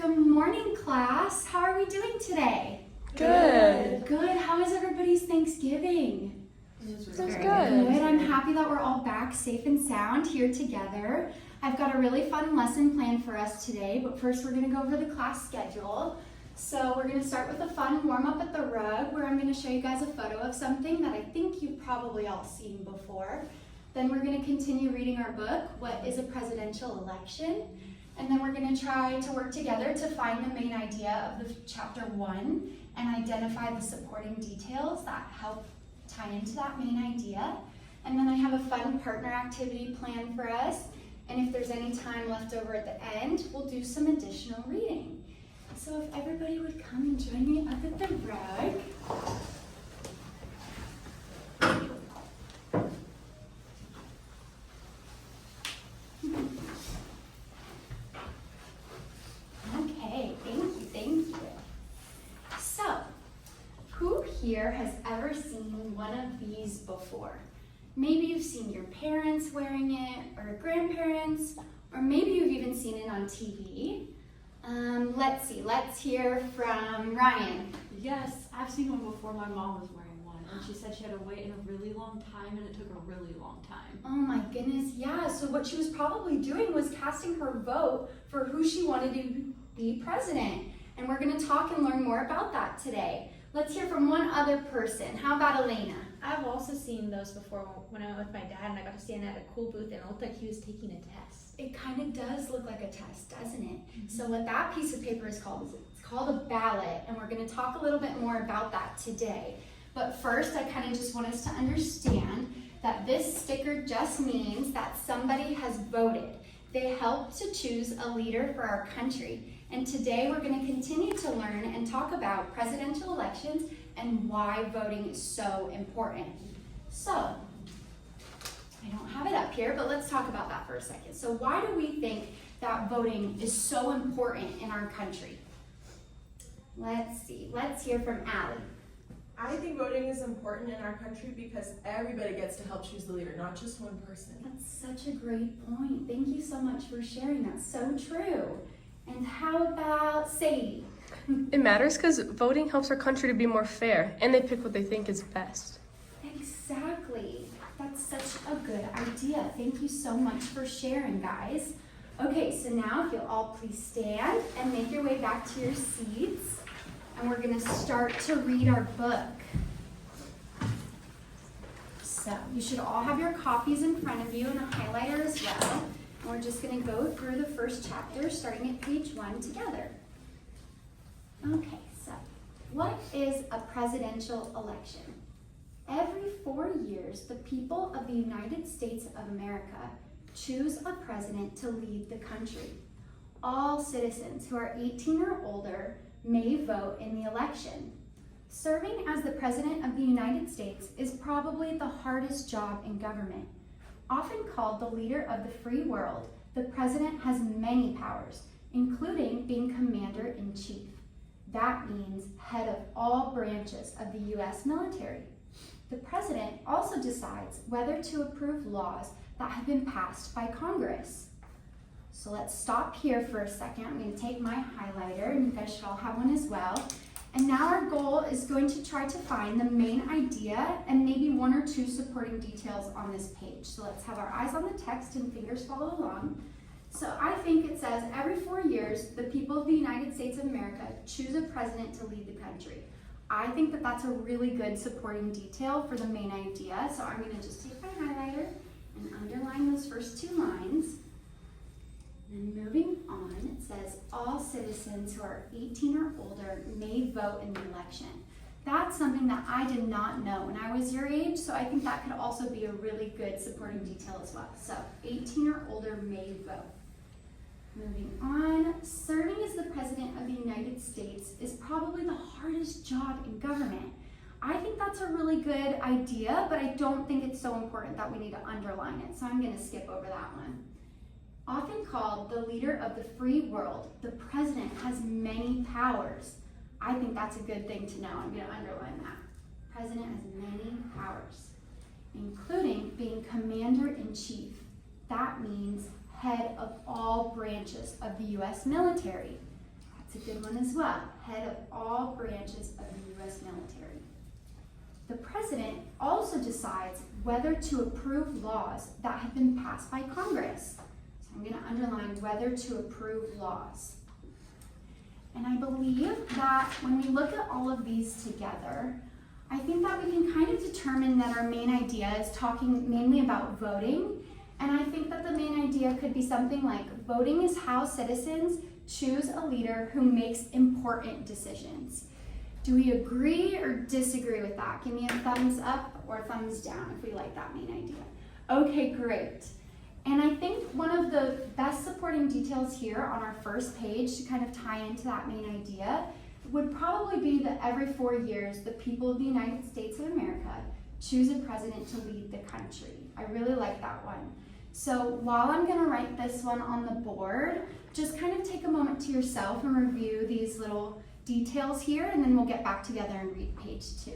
Good morning, class. How are we doing today? Good. Good. How was everybody's Thanksgiving? It was Good. good. I'm happy that we're all back safe and sound here together. I've got a really fun lesson planned for us today, but first we're going to go over the class schedule. So we're going to start with a fun warm-up at the rug where I'm going to show you guys a photo of something that I think you've probably all seen before. Then we're going to continue reading our book, What is a Presidential Election? And then we're going to try to work together to find the main idea of the chapter 1 and identify the supporting details that help tie into that main idea. And then I have a fun partner activity planned for us. And if there's any time left over at the end, we'll do some additional reading. So if everybody would come and join me up at the rug. Okay, thank you. So, who here has ever seen one of these before? Maybe you've seen your parents wearing it, or grandparents, or maybe you've even seen it on TV. Let's hear from Ryan. Yes, I've seen one before. My mom was wearing one, and she said she had to wait in a really long time, and it took a really long time. Oh my goodness, yeah. So what she was probably doing was casting her vote for who she wanted to be president. And we're going to talk and learn more about that today. Let's hear from one other person. How about Elena? I've also seen those before when I went with my dad and I got to stand at a cool booth and it looked like he was taking a test. It kind of does look like a test, doesn't it? So what that piece of paper is called it's called a ballot, and we're going to talk a little bit more about that today. But first, I kind of just want us to understand that this sticker just means that somebody has voted. They helped to choose a leader for our country. And today we're going to continue to learn and talk about presidential elections and why voting is so important. So, I don't have it up here, but let's talk about that for a second. So why do we think that voting is so important in our country? Let's see. Let's hear from Allie. I think voting is important in our country because everybody gets to help choose the leader, not just one person. That's such a great point. Thank you so much for sharing. That's so true. And how about Sadie? It matters because voting helps our country to be more fair, and they pick what they think is best. Exactly. That's such a good idea. Thank you so much for sharing, guys. Okay, so now if you'll all please stand and make your way back to your seats. And we're going to start to read our book. So you should all have your copies in front of you and a highlighter as well. And we're just going to go through the first chapter starting at page 1 together. Okay, so what is a presidential election? Every 4 years, the people of the United States of America choose a president to lead the country. All citizens who are 18 or older may vote in the election. Serving as the President of the United States is probably the hardest job in government. Often called the leader of the free world, the President has many powers, including being Commander-in-Chief. That means head of all branches of the U.S. military. The President also decides whether to approve laws that have been passed by Congress. So let's stop here for a second. I'm going to take my highlighter, and you guys should all have one as well. And now our goal is going to try to find the main idea and maybe 1 or 2 supporting details on this page. So let's have our eyes on the text and fingers follow along. So I think it says every 4 years, the people of the United States of America choose a president to lead the country. I think that that's a really good supporting detail for the main idea. So I'm going to just take my highlighter and underline those first 2 lines. And moving on, it says all citizens who are 18 or older may vote in the election. That's something that I did not know when I was your age, so I think that could also be a really good supporting detail as well. So 18 or older may vote. Moving on, serving as the President of the United States is probably the hardest job in government. I think that's a really good idea, but I don't think it's so important that we need to underline it, so I'm going to skip over that one. Often called the leader of the free world, the president has many powers. I think that's a good thing to know. I'm going to underline that. President has many powers, including being Commander-in-Chief. That means head of all branches of the U.S. military. It's a good one as well. Head of all branches of the U.S. military. The president also decides whether to approve laws that have been passed by Congress. So I'm going to underline whether to approve laws. And I believe that when we look at all of these together, I think that we can kind of determine that our main idea is talking mainly about voting. And I think that the main idea could be something like voting is how citizens choose a leader who makes important decisions. Do we agree or disagree with that? Give me a thumbs up or a thumbs down if we like that main idea. Okay, great. And I think one of the best supporting details here on our first page to kind of tie into that main idea would probably be that every 4 years, the people of the United States of America choose a president to lead the country. I really like that one. So while I'm gonna write this one on the board, just kind of take a moment to yourself and review these little details here, and then we'll get back together and read page 2.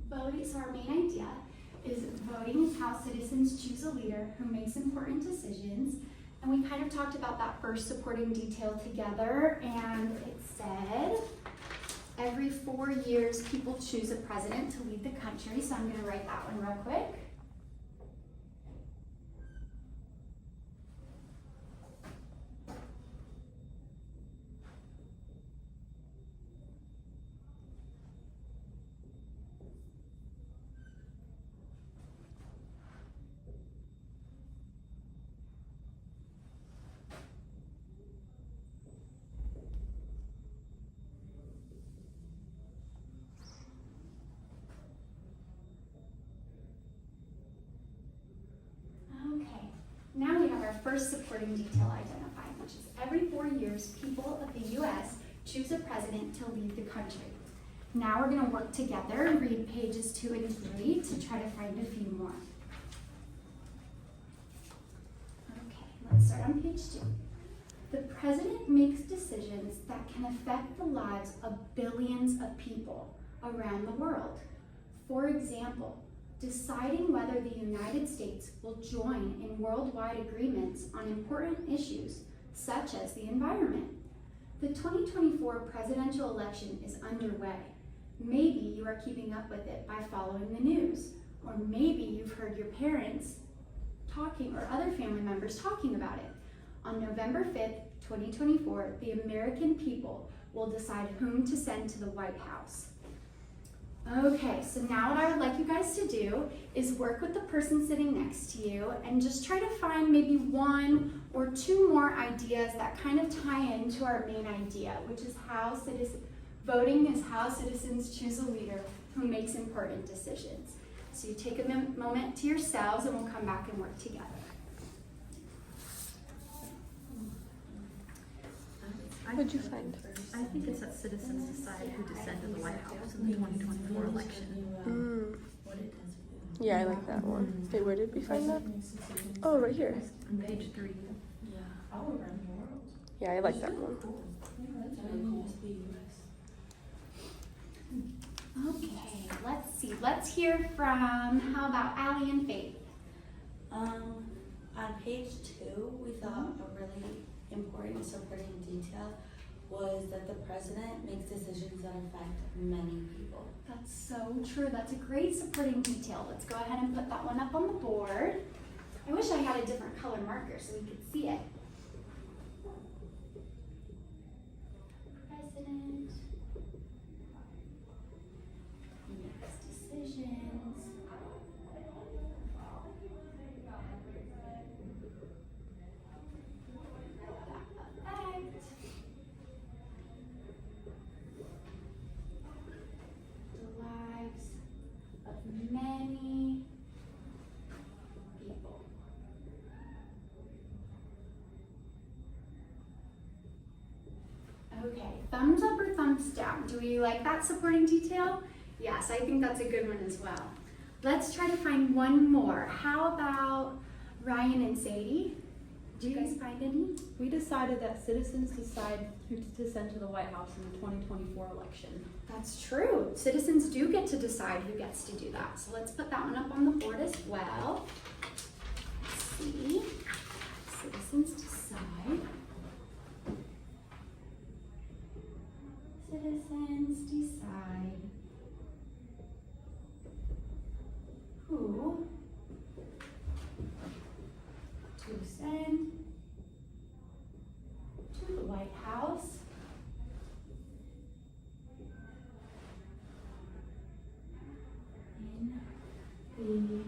Voting, so our main idea is voting is how citizens choose a leader who makes important decisions. And we kind of talked about that first supporting detail together, and it said every 4 years people choose a president to lead the country. So I'm going to write that one real quick. Now we have our first supporting detail identified, which is every 4 years, people of the U.S. choose a president to lead the country. Now we're going to work together and read pages 2 and 3 to try to find a few more. Okay, let's start on page 2. The president makes decisions that can affect the lives of billions of people around the world. For example, deciding whether the United States will join in worldwide agreements on important issues such as the environment. The 2024 presidential election is underway. Maybe you are keeping up with it by following the news, or maybe you've heard your parents talking or other family members talking about it. On November 5th, 2024, the American people will decide whom to send to the White House. Okay, so now what I would like you guys to do is work with the person sitting next to you and just try to find maybe 1 or 2 more ideas that kind of tie into our main idea, which is voting is how citizens choose a leader who makes important decisions. So you take a moment to yourselves and we'll come back and work together. What'd you find? I think it's that citizens decide who to send to the White House in the 2024 election. Yeah, I like that one. Wait, where did we find that? Oh, right here. On page 3. Yeah, I like that one. Okay, let's see. Let's hear from, how about Allie and Faith? On page 2, we thought a really important supporting detail was that the president makes decisions that affect many people. That's so true. That's a great supporting detail. Let's go ahead and put that one up on the board. I wish I had a different color marker so we could see it. President makes decisions. Okay, thumbs up or thumbs down? Do we like that supporting detail? Yes, I think that's a good one as well. Let's try to find one more. How about Ryan and Sadie? Do you guys find any? We decided that citizens decide who to send to the White House in the 2024 election. That's true. Citizens do get to decide who gets to do that. So let's put that one up on the board as well. Let's see. Citizens decide. Citizens decide who to send to the White House in the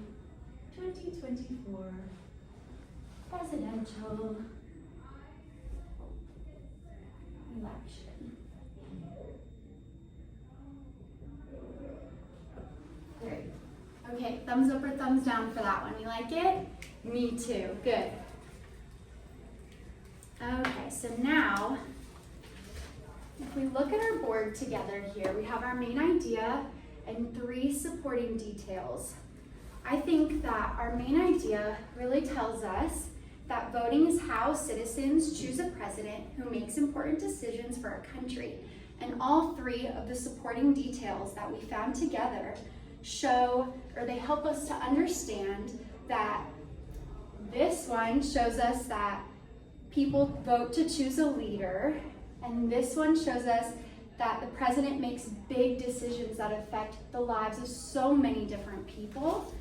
2024 presidential election. Great. Okay, thumbs up or thumbs down for that one. You like it? Me too. Good. Okay, so now, if we look at our board together here, we have our main idea and 3 supporting details. I think that our main idea really tells us that voting is how citizens choose a president who makes important decisions for our country. And all 3 of the supporting details that we found together show, or they help us to understand that this one shows us that people vote to choose a leader, and this one shows us that the president makes big decisions that affect the lives of so many different people.